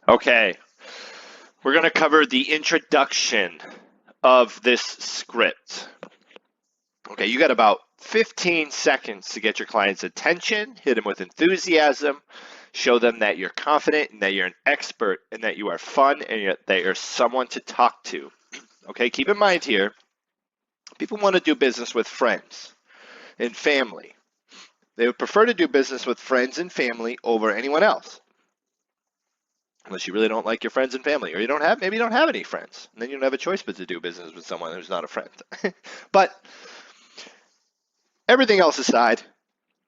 Okay, we're going to cover the introduction of this script. Okay, you got about 15 seconds to get your client's attention, hit them with enthusiasm, show them that you're confident and that you're an expert and that you are fun and that you're someone to talk to. Okay, keep in mind here, people want to do business with friends and family. They would prefer to do business with friends and family over anyone else. Unless you really don't like your friends and family, or maybe you don't have any friends, and then you don't have a choice but to do business with someone who's not a friend. But everything else aside,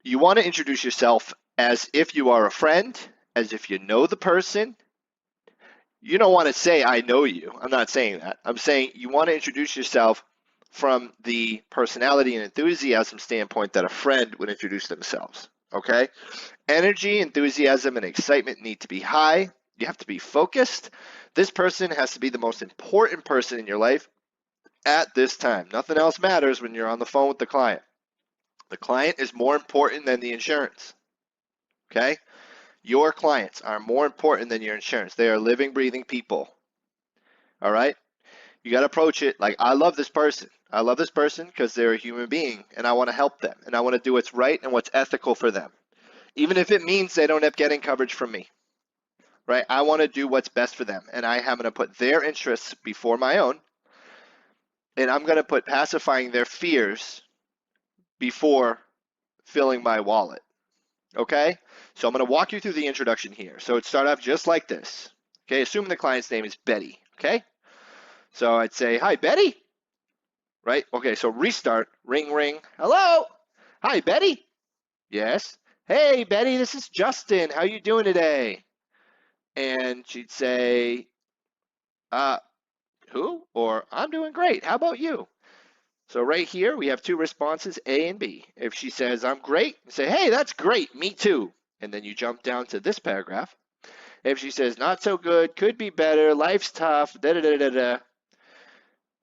you want to introduce yourself as if you are a friend, as if you know the person. You don't want to say, I know you. I'm not saying that. I'm saying you want to introduce yourself from the personality and enthusiasm standpoint that a friend would introduce themselves. Okay? Energy, enthusiasm, and excitement need to be high. You have to be focused. This person has to be the most important person in your life at this time. Nothing else matters when you're on the phone with the client. The client is more important than the insurance. Okay? Your clients are more important than your insurance. They are living, breathing people. All right? You got to approach it like, I love this person. I love this person because they're a human being and I want to help them and I want to do what's right and what's ethical for them. Even if it means they don't end up getting coverage from me. Right? I want to do what's best for them, and I am going to put their interests before my own, and I'm going to put pacifying their fears before filling my wallet. Okay? So I'm going to walk you through the introduction here. So it started off just like this. Okay? Assuming the client's name is Betty. Okay? So I'd say, hi, Betty. Right? Okay, so restart. Ring, ring. Hello? Hi, Betty. Yes. Hey, Betty, this is Justin. How you doing today? And she'd say, who? Or I'm doing great. How about you? So right here, we have two responses, A and B. If she says, I'm great, say, hey, that's great. Me too. And then you jump down to this paragraph. If she says, not so good, could be better, life's tough, da-da-da-da-da,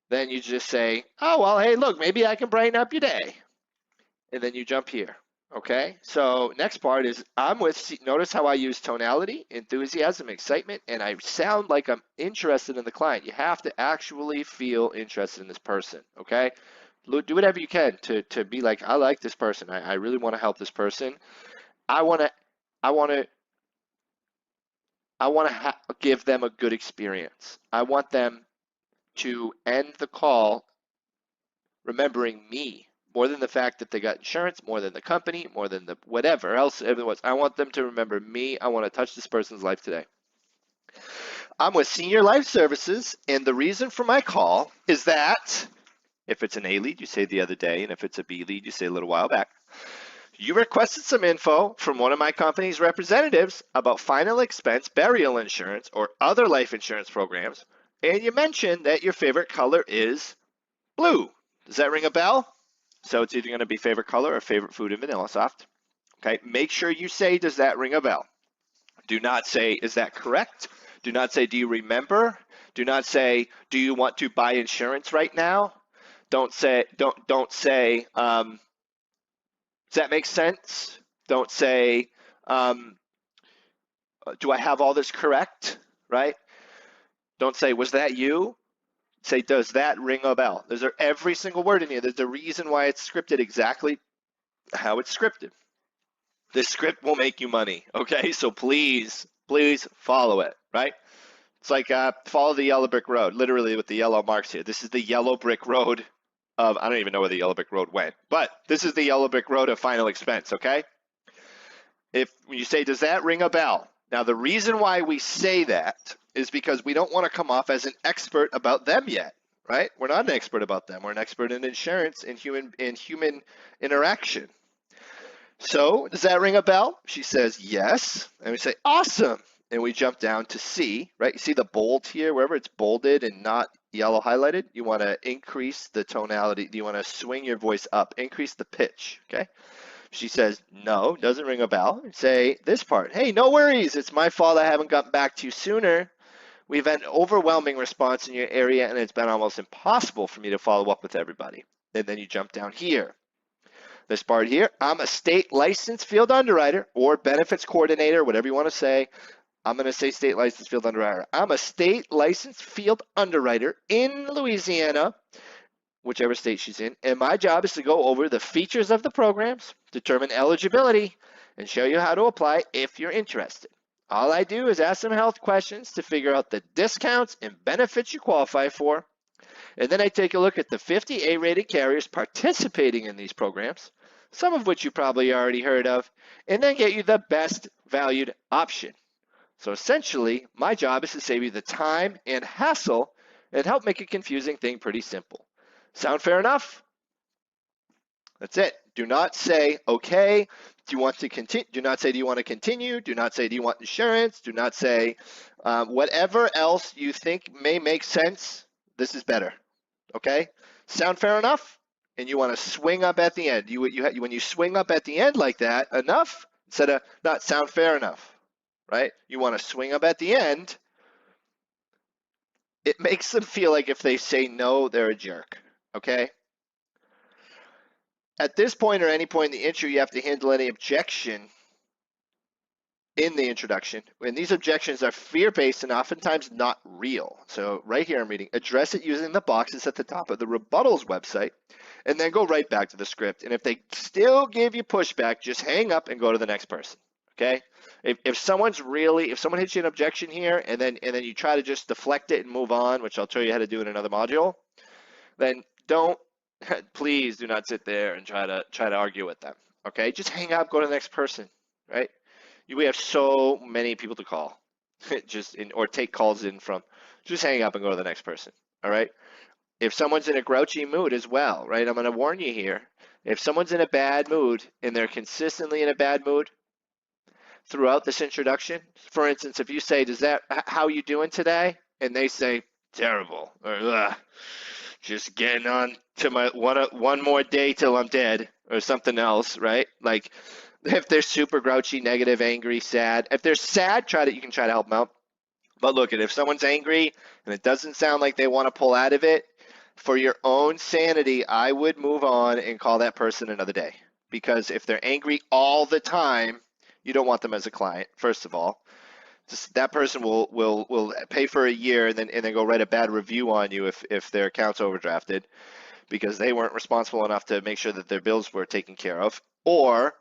then you just say, oh, well, hey, look, maybe I can brighten up your day. And then you jump here. Okay, so next part is notice how I use tonality, enthusiasm, excitement, and I sound like I'm interested in the client. You have to actually feel interested in this person, okay? Do whatever you can to be like, I like this person. I really want to help this person. I want to give them a good experience. I want them to end the call remembering me. More than the fact that they got insurance, more than the company, more than the whatever else it was. I want them to remember me. I want to touch this person's life today. I'm with Senior Life Services, and the reason for my call is that if it's an A lead, you say the other day, and if it's a B lead, you say a little while back. You requested some info from one of my company's representatives about final expense burial insurance or other life insurance programs, and you mentioned that your favorite color is blue. Does that ring a bell? So it's either going to be favorite color or favorite food in VanillaSoft. Okay, make sure you say, does that ring a bell? Do not say, is that correct? Do not say, do you remember? Do not say, do you want to buy insurance right now? Don't say, does that make sense? Don't say, do I have all this correct? Right? Don't say, was that you? Say, does that ring a bell? There's every single word in here. There's a reason why it's scripted exactly how it's scripted. This script will make you money, okay? So please follow it, right? It's like follow the yellow brick road, literally with the yellow marks here. This is the yellow brick road of, I don't even know where the yellow brick road went, but this is the yellow brick road of final expense, okay? When you say, does that ring a bell? Now, the reason why we say that is because we don't want to come off as an expert about them yet, right? We're not an expert about them. We're an expert in insurance and human interaction. So, does that ring a bell? She says, yes. And we say, awesome. And we jump down to C, right? You see the bold here, wherever it's bolded and not yellow highlighted, you want to increase the tonality. You want to swing your voice up, increase the pitch, okay? She says, no, doesn't ring a bell. Say this part, hey, no worries. It's my fault I haven't gotten back to you sooner. We've had an overwhelming response in your area, and it's been almost impossible for me to follow up with everybody. And then you jump down here. This part here, I'm a state licensed field underwriter or benefits coordinator, whatever you want to say. I'm going to say state licensed field underwriter. I'm a state licensed field underwriter in Louisiana, whichever state she's in, and my job is to go over the features of the programs, determine eligibility, and show you how to apply if you're interested. All I do is ask some health questions to figure out the discounts and benefits you qualify for, and then I take a look at the 50 A-rated carriers participating in these programs, some of which you probably already heard of, and then get you the best valued option. So essentially, my job is to save you the time and hassle and help make a confusing thing pretty simple. Sound fair enough? That's it. Do not say, okay, do you want to continue? Do not say, do you want to continue? Do not say, do you want insurance? Do not say, whatever else you think may make sense, this is better. Okay? Sound fair enough? And you want to swing up at the end. When you swing up at the end like that, enough, instead of not sound fair enough. Right? You want to swing up at the end. It makes them feel like if they say no, they're a jerk. Okay? At this point or any point in the intro, you have to handle any objection in the introduction. And these objections are fear-based and oftentimes not real. So right here I'm reading, address it using the boxes at the top of the rebuttals website, and then go right back to the script. And if they still give you pushback, just hang up and go to the next person. Okay? If someone hits you an objection here and then you try to just deflect it and move on, which I'll show you how to do in another module, then please do not sit there and try to argue with them. Okay? Just hang up, go to the next person, right? We have so many people to call, or take calls in from. Just hang up and go to the next person. All right? If someone's in a grouchy mood as well, right? I'm going to warn you here. If someone's in a bad mood and they're consistently in a bad mood throughout this introduction, for instance, if you say, how you doing today? And they say, terrible, or just getting on to my one more day till I'm dead, or something else, right? Like if they're super grouchy, negative, angry, sad. If they're sad, you can try to help them out. But look, if someone's angry and it doesn't sound like they want to pull out of it, for your own sanity, I would move on and call that person another day. Because if they're angry all the time, you don't want them as a client, first of all. That person will pay for a year and then go write a bad review on you if their account's overdrafted because they weren't responsible enough to make sure that their bills were taken care of. Or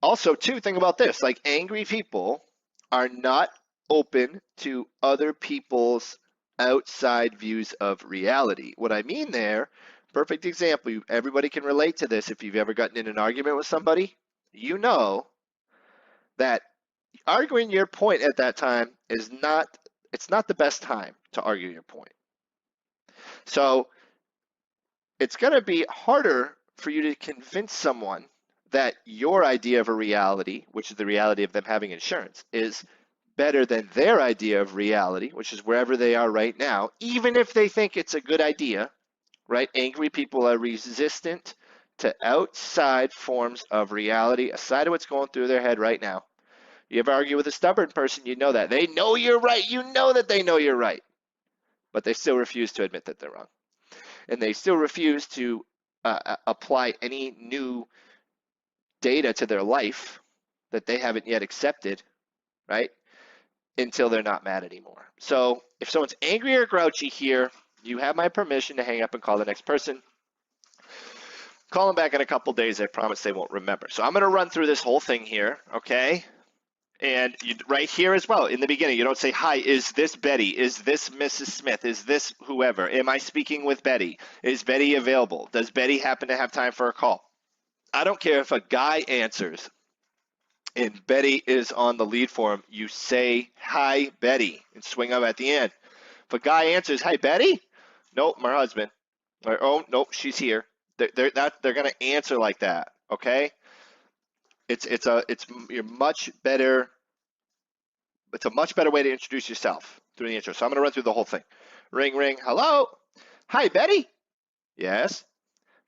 also, too, think about this, like angry people are not open to other people's outside views of reality. What I mean there, perfect example, everybody can relate to this if you've ever gotten in an argument with somebody. You know that arguing your point at that time it's not the best time to argue your point. So it's going to be harder for you to convince someone that your idea of a reality, which is the reality of them having insurance, is better than their idea of reality, which is wherever they are right now, even if they think it's a good idea, right? Angry people are resistant to outside forms of reality, aside of what's going through their head right now. You ever argue with a stubborn person, you know that. They know you're right. You know that they know you're right. But they still refuse to admit that they're wrong. And they still refuse to apply any new data to their life that they haven't yet accepted, right? Until they're not mad anymore. So if someone's angry or grouchy here, you have my permission to hang up and call the next person. Call them back in a couple days. I promise they won't remember. So I'm going to run through this whole thing here, okay? And right here as well, in the beginning, you don't say, hi, is this Betty? Is this Mrs. Smith? Is this whoever? Am I speaking with Betty? Is Betty available? Does Betty happen to have time for a call? I don't care if a guy answers and Betty is on the lead form. You say, hi, Betty, and swing up at the end. If a guy answers, hi, Betty? Nope, my husband. Or, oh, nope, she's here. They're going to answer like that, okay? You're much better. It's a much better way to introduce yourself through the intro. So I'm going to run through the whole thing. Ring, ring. Hello. Hi, Betty. Yes.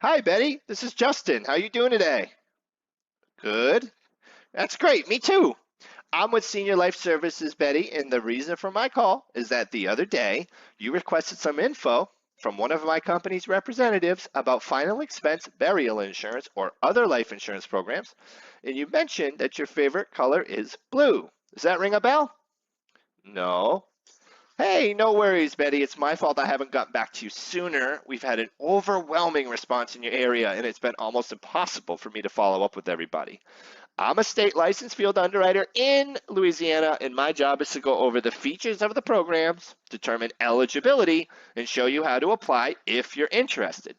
Hi, Betty. This is Justin. How you doing today? Good. That's great. Me too. I'm with Senior Life Services, Betty, and the reason for my call is that the other day you requested some info from one of my company's representatives about final expense burial insurance or other life insurance programs, and you mentioned that your favorite color is blue. Does that ring a bell? No. Hey, no worries, Betty. It's my fault I haven't gotten back to you sooner. We've had an overwhelming response in your area, and it's been almost impossible for me to follow up with everybody. I'm a state licensed field underwriter in Louisiana, and my job is to go over the features of the programs, determine eligibility, and show you how to apply if you're interested.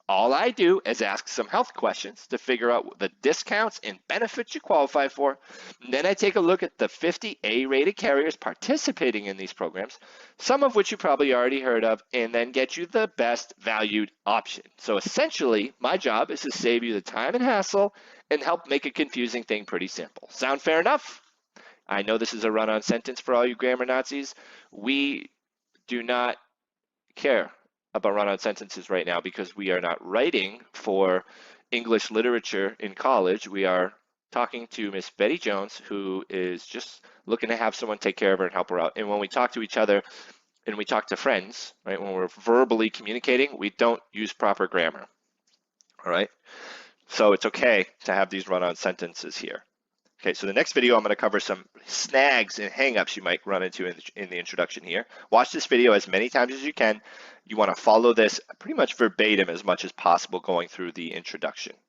All I do is ask some health questions to figure out the discounts and benefits you qualify for. And then I take a look at the 50 A-rated carriers participating in these programs, some of which you probably already heard of, and then get you the best valued option. So essentially, my job is to save you the time and hassle and help make a confusing thing pretty simple. Sound fair enough? I know this is a run-on sentence for all you grammar Nazis. We do not care about run-on sentences right now because we are not writing for English literature in college. We are talking to Miss Betty Jones, who is just looking to have someone take care of her and help her out. And when we talk to each other and we talk to friends, right, when we're verbally communicating, we don't use proper grammar, all right? So it's okay to have these run-on sentences here. Okay, so the next video, I'm going to cover some snags and hangups you might run into in the introduction here. Watch this video as many times as you can. You want to follow this pretty much verbatim as much as possible going through the introduction.